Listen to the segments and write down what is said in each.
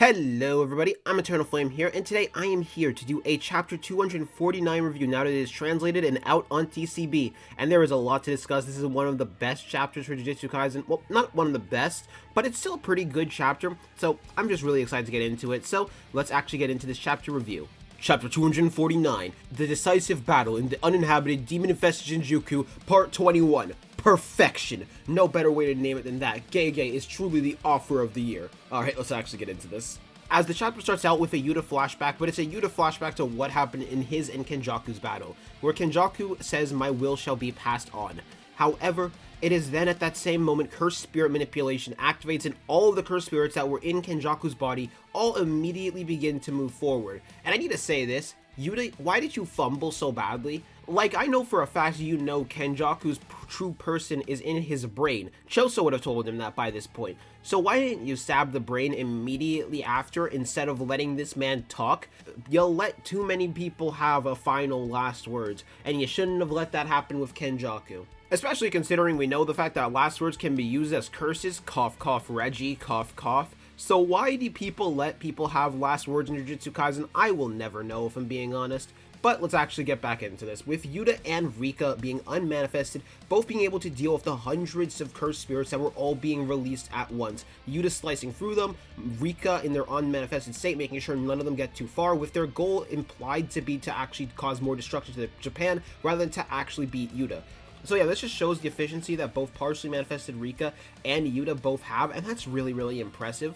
Hello everybody, I'm Eternal Flame here, and today I am here to do a chapter 249 review now that it is translated and out on TCB, and there is a lot to discuss. This is one of the best chapters for Jujutsu Kaisen. Well, not one of the best, but it's still a pretty good chapter, so I'm just really excited to get into it. So let's actually get into this chapter review. Chapter 249, The Decisive Battle in the Uninhabited Demon-Infested Kenjaku, Part 21. Perfection. No better way to name it than that. Gege is truly the offer of the year. Alright, let's actually get into this. As the chapter starts out with a Yuta flashback, but it's a Yuta flashback to what happened in his and Kenjaku's battle, where Kenjaku says, "My will shall be passed on." However, it is then at that same moment cursed spirit manipulation activates, and all of the cursed spirits that were in Kenjaku's body all immediately begin to move forward. And I need to say this, Yuta, why did you fumble so badly? Like, I know for a fact you know Kenjaku's true person is in his brain. Choso would have told him that by this point. So why didn't you stab the brain immediately after instead of letting this man talk? You'll let too many people have a final last words, and you shouldn't have let that happen with Kenjaku. Especially considering we know the fact that last words can be used as curses, cough cough Reggie, cough cough. So why do people let people have last words in Jujutsu Kaisen? I will never know, if I'm being honest. But let's actually get back into this. With Yuta and Rika being unmanifested, both being able to deal with the hundreds of cursed spirits that were all being released at once. Yuta slicing through them, Rika in their unmanifested state, making sure none of them get too far, with their goal implied to be to actually cause more destruction to Japan, rather than to actually beat Yuta. So yeah, this just shows the efficiency that both partially manifested Rika and Yuta both have, and that's really, really impressive.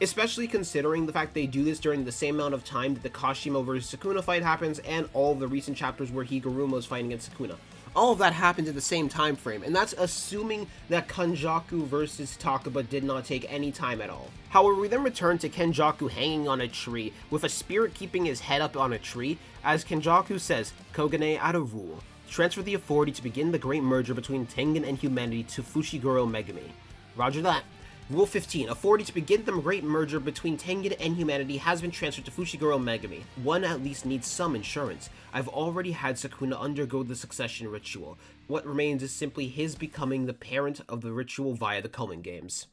Especially considering the fact they do this during the same amount of time that the Kashimo vs Sukuna fight happens, and all of the recent chapters where Higuruma is fighting against Sukuna. All of that happens in the same time frame, and that's assuming that Kenjaku versus Takaba did not take any time at all. However, we then return to Kenjaku hanging on a tree, with a spirit keeping his head up on a tree, as Kenjaku says, "Kogane out of rule. Transfer the authority to begin the great merger between Tengen and humanity to Fushiguro Megumi." Roger that. Rule 15. Authority to begin the great merger between Tengen and humanity has been transferred to Fushiguro Megumi. One at least needs some insurance. I've already had Sukuna undergo the succession ritual. What remains is simply his becoming the parent of the ritual via the Common Games.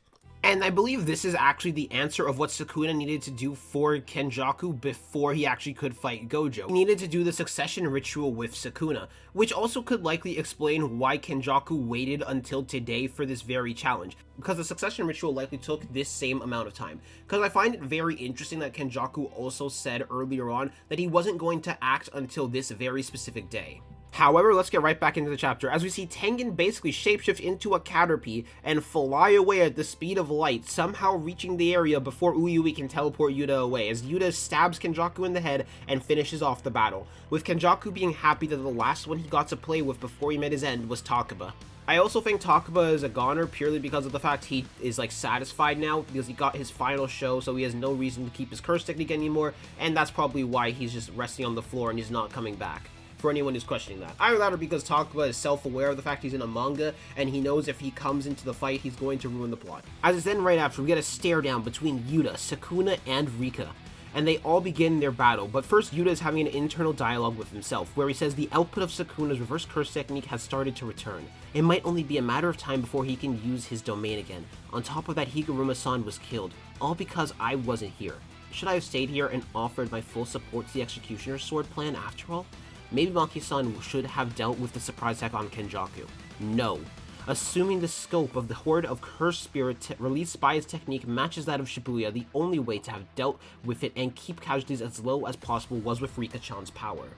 And I believe this is actually the answer of what Sukuna needed to do for Kenjaku before he actually could fight Gojo. He needed to do the succession ritual with Sukuna, which also could likely explain why Kenjaku waited until today for this very challenge, because the succession ritual likely took this same amount of time. Because I find it very interesting that Kenjaku also said earlier on that he wasn't going to act until this very specific day. However, let's get right back into the chapter, as we see Tengen basically shapeshift into a Caterpie and fly away at the speed of light, somehow reaching the area before Uyui can teleport Yuta away, as Yuta stabs Kenjaku in the head and finishes off the battle, with Kenjaku being happy that the last one he got to play with before he met his end was Takaba. I also think Takaba is a goner purely because of the fact he is satisfied now, because he got his final show, so he has no reason to keep his curse technique anymore, and that's probably why he's just resting on the floor and he's not coming back. For anyone who's questioning that. Either that or because Takaba is self-aware of the fact he's in a manga, and he knows if he comes into the fight, he's going to ruin the plot. As it's then right after, we get a stare down between Yuta, Sukuna, and Rika, and they all begin their battle, but first Yuta is having an internal dialogue with himself, where he says the output of Sukuna's reverse curse technique has started to return. It might only be a matter of time before he can use his domain again. On top of that, Higuruma-san was killed, all because I wasn't here. Should I have stayed here and offered my full support to the Executioner's sword plan after all? Maybe Maki-san should have dealt with the surprise attack on Kenjaku. No. Assuming the scope of the horde of cursed spirit released by his technique matches that of Shibuya, the only way to have dealt with it and keep casualties as low as possible was with Rika-chan's power.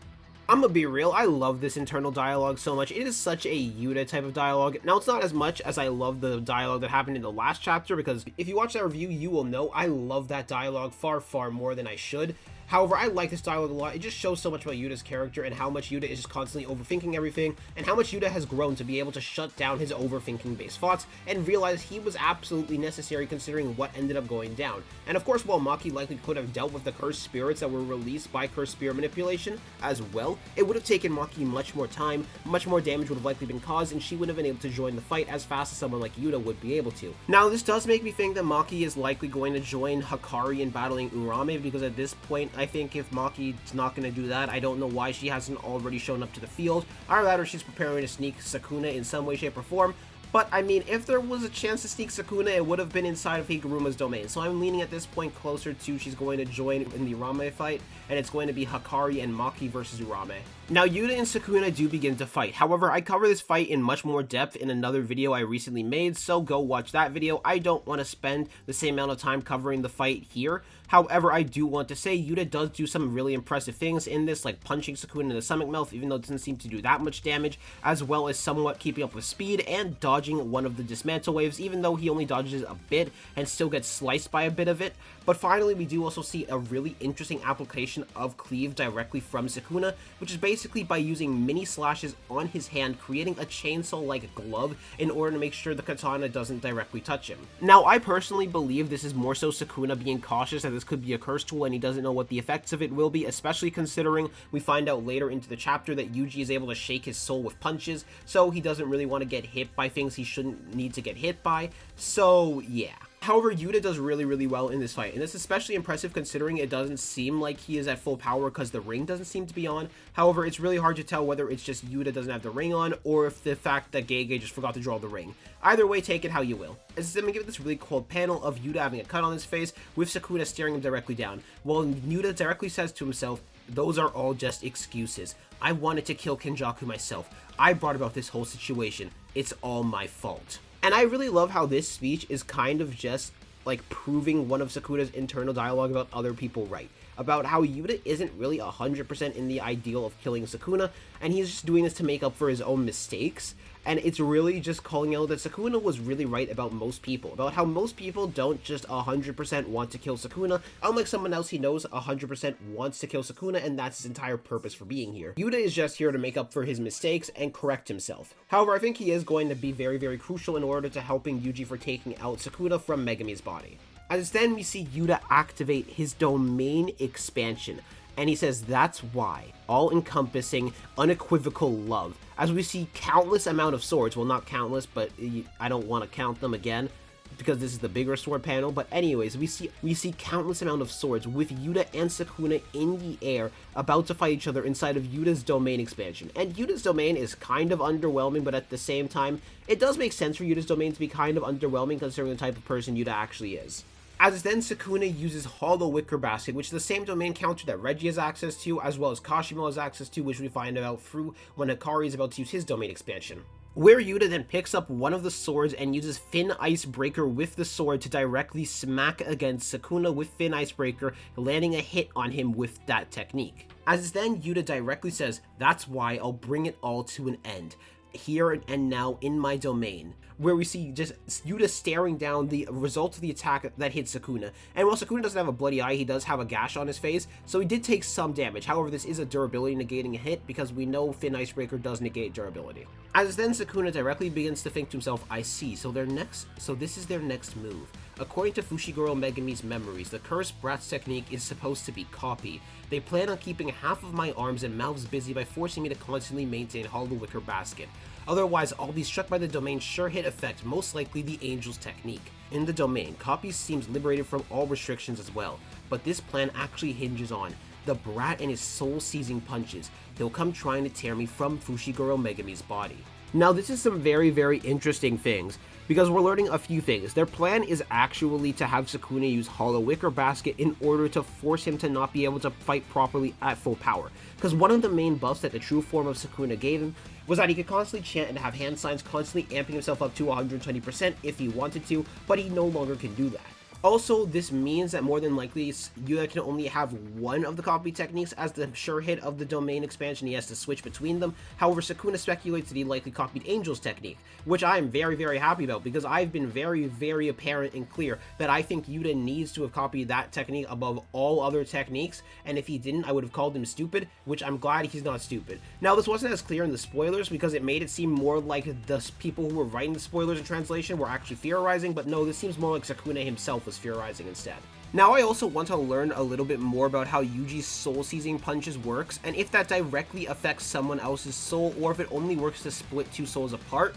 I'm gonna be real, I love this internal dialogue so much. It is such a Yuta type of dialogue. Now, it's not as much as I love the dialogue that happened in the last chapter, because if you watch that review, you will know I love that dialogue far, far more than I should. However, I like this dialogue a lot. It just shows so much about Yuta's character and how much Yuta is just constantly overthinking everything, and how much Yuta has grown to be able to shut down his overthinking based thoughts and realize he was absolutely necessary considering what ended up going down. And of course, while Maki likely could have dealt with the cursed spirits that were released by cursed spirit manipulation as well, it would have taken Maki much more time, much more damage would have likely been caused, and she wouldn't have been able to join the fight as fast as someone like Yuta would be able to. Now, this does make me think that Maki is likely going to join Hakari in battling Urame, because at this point, I think if Maki's not going to do that, I don't know why she hasn't already shown up to the field. Either that or she's preparing to sneak Sukuna in some way, shape, or form. But, I mean, if there was a chance to sneak Sukuna, it would have been inside of Higuruma's domain. So I'm leaning at this point closer to she's going to join in the Urame fight, and it's going to be Hakari and Maki versus Urame. Now, Yuta and Sukuna do begin to fight. However, I cover this fight in much more depth in another video I recently made, so go watch that video. I don't want to spend the same amount of time covering the fight here. However, I do want to say Yuta does do some really impressive things in this, like punching Sukuna in the stomach mouth, even though it doesn't seem to do that much damage, as well as somewhat keeping up with speed and dodging one of the dismantle waves, even though he only dodges a bit and still gets sliced by a bit of it. But finally, we do also see a really interesting application of cleave directly from Sukuna, which is basically by using mini slashes on his hand, creating a chainsaw-like glove in order to make sure the katana doesn't directly touch him. Now, I personally believe this is more so Sukuna being cautious that this could be a curse tool and he doesn't know what the effects of it will be, especially considering we find out later into the chapter that Yuji is able to shake his soul with punches, so he doesn't really want to get hit by things he shouldn't need to get hit by, so yeah. However, Yuta does really well in this fight, and it's especially impressive considering it doesn't seem like he is at full power because the ring doesn't seem to be on. However, it's really hard to tell whether it's just Yuta doesn't have the ring on, or if the fact that Gege just forgot to draw the ring. Either way, take it how you will. As I'm gonna give this really cool panel of Yuta having a cut on his face, with Sukuna staring him directly down, while Yuta directly says to himself, "Those are all just excuses. I wanted to kill Kenjaku myself. I brought about this whole situation. It's all my fault." And I really love how this speech is kind of just like proving one of Sukuna's internal dialogue about other people right. About how Yuta isn't really 100% in the ideal of killing Sukuna, and he's just doing this to make up for his own mistakes. And it's really just calling out that Sukuna was really right about most people, about how most people don't just 100% want to kill Sukuna, unlike someone else he knows 100% wants to kill Sukuna, and that's his entire purpose for being here. Yuta is just here to make up for his mistakes and correct himself. However, I think he is going to be very crucial in order to helping Yuji for taking out Sukuna from Megumi's body. As then we see Yuta activate his domain expansion, and he says that's why, all-encompassing, unequivocal love, as we see countless amount of swords, well not countless, but I don't want to count them again, because this is the bigger sword panel, but anyways, we see countless amount of swords with Yuta and Sukuna in the air, about to fight each other inside of Yuta's domain expansion. And Yuta's domain is kind of underwhelming, but at the same time, it does make sense for Yuta's domain to be kind of underwhelming considering the type of person Yuta actually is. As then Sukuna uses Hollow Wicker Basket, which is the same domain counter that Reggie has access to, as well as Kashimo has access to, which we find out through when Hikari is about to use his domain expansion. Where Yuta then picks up one of the swords and uses Thin Icebreaker with the sword to directly smack against Sukuna with Thin Icebreaker, landing a hit on him with that technique. As then Yuta directly says, "That's why I'll bring it all to an end, here and now in my domain," where we see just Yuta staring down the result of the attack that hit Sukuna. And while Sukuna doesn't have a bloody eye, he does have a gash on his face, so he did take some damage. However, this is a durability negating a hit, because we know Thin Icebreaker does negate durability. As then Sukuna directly begins to think to himself, "I see, so this is their next move. According to Fushiguro Megumi's memories, the Cursed Brat's technique is supposed to be copied. They plan on keeping half of my arms and mouths busy by forcing me to constantly maintain Hollow Wicker Basket. Otherwise, I'll be struck by the domain's sure hit effect, most likely the Angel's technique. In the domain, Copy seems liberated from all restrictions as well, but this plan actually hinges on the Brat and his soul-seizing punches. He'll come trying to tear me from Fushiguro Megumi's body." Now, this is some very interesting things, because we're learning a few things. Their plan is actually to have Sukuna use Hollow Wicker Basket in order to force him to not be able to fight properly at full power. Because one of the main buffs that the true form of Sukuna gave him was that he could constantly chant and have hand signs, constantly amping himself up to 120% if he wanted to, but he no longer can do that. Also, this means that more than likely, Yuta can only have one of the copy techniques as the sure hit of the domain expansion. He has to switch between them. However, Sukuna speculates that he likely copied Angel's technique, which I am very happy about, because I've been very apparent and clear that I think Yuta needs to have copied that technique above all other techniques, and if he didn't, I would have called him stupid, which I'm glad he's not stupid. Now, this wasn't as clear in the spoilers, because it made it seem more like the people who were writing the spoilers in translation were actually theorizing, but no, this seems more like Sukuna himself was theorizing instead. Now I also want to learn a little bit more about how Yuji's soul-seizing punches works, and if that directly affects someone else's soul, or if it only works to split two souls apart.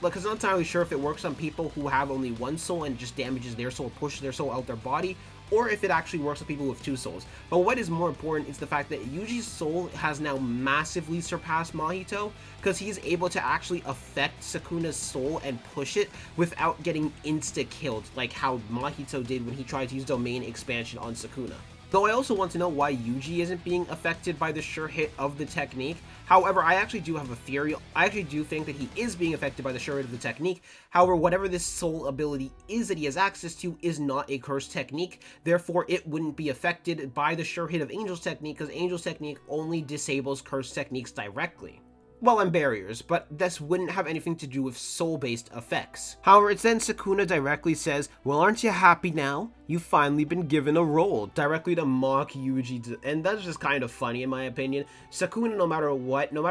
Because I'm not entirely sure if it works on people who have only one soul and just damages their soul, pushes their soul out their body, or if it actually works on people with two souls. But what is more important is the fact that Yuji's soul has now massively surpassed Mahito, because he's able to actually affect Sukuna's soul and push it without getting insta-killed, like how Mahito did when he tried to use domain expansion on Sukuna. Though I also want to know why Yuji isn't being affected by the sure hit of the technique. However, I actually do have a theory. I actually do think that he is being affected by the sure hit of the technique. However, whatever this soul ability is that he has access to is not a cursed technique. Therefore, it wouldn't be affected by the sure hit of Angel's technique, because Angel's technique only disables cursed techniques directly. Well, and barriers, but this wouldn't have anything to do with soul-based effects. However, it's then Sukuna directly says, "Well, aren't you happy now? You've finally been given a role," directly to mock Yuji, and that's just kind of funny in my opinion. Sukuna, no matter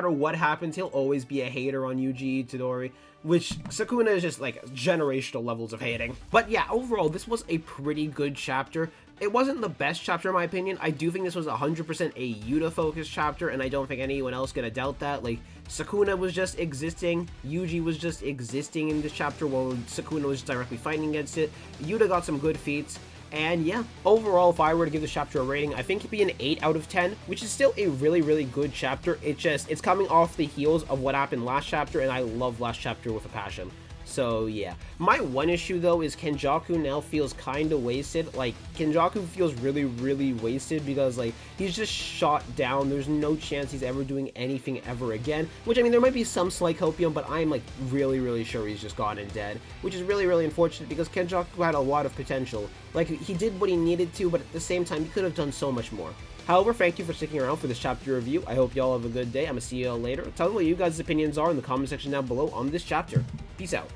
what happens, he'll always be a hater on Yuji Itadori, which Sukuna is just like generational levels of hating. But yeah, overall, this was a pretty good chapter. It wasn't the best chapter in my opinion. I do think this was 100% a Yuta-focused chapter, and I don't think anyone else gonna doubt that. Like, Sukuna was just existing, Yuji was just existing in this chapter while Sukuna was directly fighting against it. Yuta got some good feats, and yeah, overall, if I were to give this chapter a rating, I think it'd be an 8 out of 10, which is still a really, really good chapter. It's coming off the heels of what happened last chapter, and I love last chapter with a passion. So yeah, my one issue though is Kenjaku now feels kind of wasted. Like, Kenjaku feels really, really wasted because like he's just shot down. There's no chance he's ever doing anything ever again, which I mean, there might be some slight copium, but I'm like really, really sure he's just gone and dead, which is really, really unfortunate because Kenjaku had a lot of potential. Like, he did what he needed to, but at the same time he could have done so much more. However, thank you for sticking around for this chapter review. I hope y'all have a good day. I'm gonna see y'all later. Tell me what you guys' opinions are in the comment section down below on this chapter. Peace out.